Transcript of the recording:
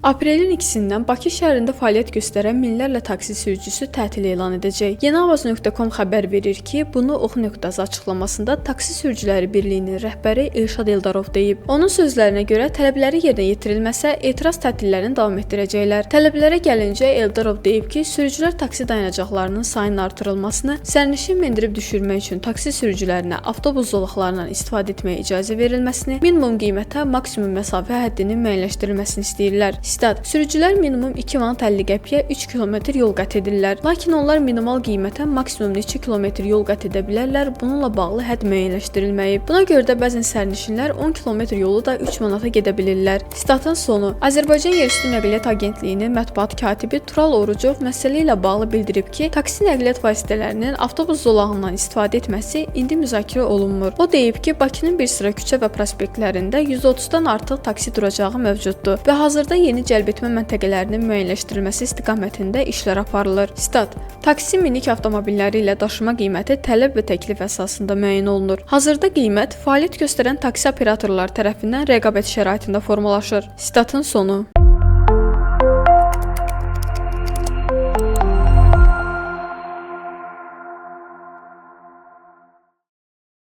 Aprelin 2-dən Bakı şəhərində fəaliyyət göstərən minlərlə taksi sürücüsü tətil elan edəcək. Yeniavaz.com xəbər verir ki, bunu Oxu.az açıqlamasında Taksi Sürücüləri Birliyinin rəhbəri Elşad Eldarov deyib. Onun sözlərinə görə tələbləri yerinə yetirilməsə etiraz tətillərini davam etdirəcəklər. Tələblərə gəlincə Eldarov deyib ki, sürücülər taksi dayanacaqlarının sayının artırılmasını, sərnişin mindirib düşürmək üçün taksi sürücülərinə avtobus zolaqlarından istifadə etməyə icazə verilməsini, minimum qiymətə maksimum məsafə həddinin müəyyənləşdirilməsini istəyirlər. Stat: Sürücülər minimum 2 manat 50 qəpiyə 3 kilometr yol qət edirlər. Lakin onlar minimal qiymətə maksimum neçə kilometr yol qət edə bilərlər, bununla bağlı hədd müəyyənləşdirilməyib. Buna görə də bəzən sərnişinlər 10 kilometr yolu da 3 manata gedə bilirlər. Statın sonu. Azərbaycan Yerüstü Nəqliyyat Agentliyinin mətbuat katibi Tural Orucov məsələ ilə bağlı bildirib ki, taksi nəqliyyat vasitələrinin avtobus zolağından istifadə etməsi indi müzakirə olunmur. O deyib ki, Bakının bir sıra küçə və prospektlərində 130-dan artıq taksi duracağı mövcuddur və hazırda yeni cəlb etmə məntəqələrinin müəyyənləşdirilməsi istiqamətində işlər aparılır. Stat: Taksi minik avtomobilləri ilə daşıma qiyməti tələb və təklif əsasında müəyyən olunur. Hazırda qiymət fəaliyyət göstərən taksi operatorları tərəfindən rəqabət şəraitində formalaşır. Statın sonu.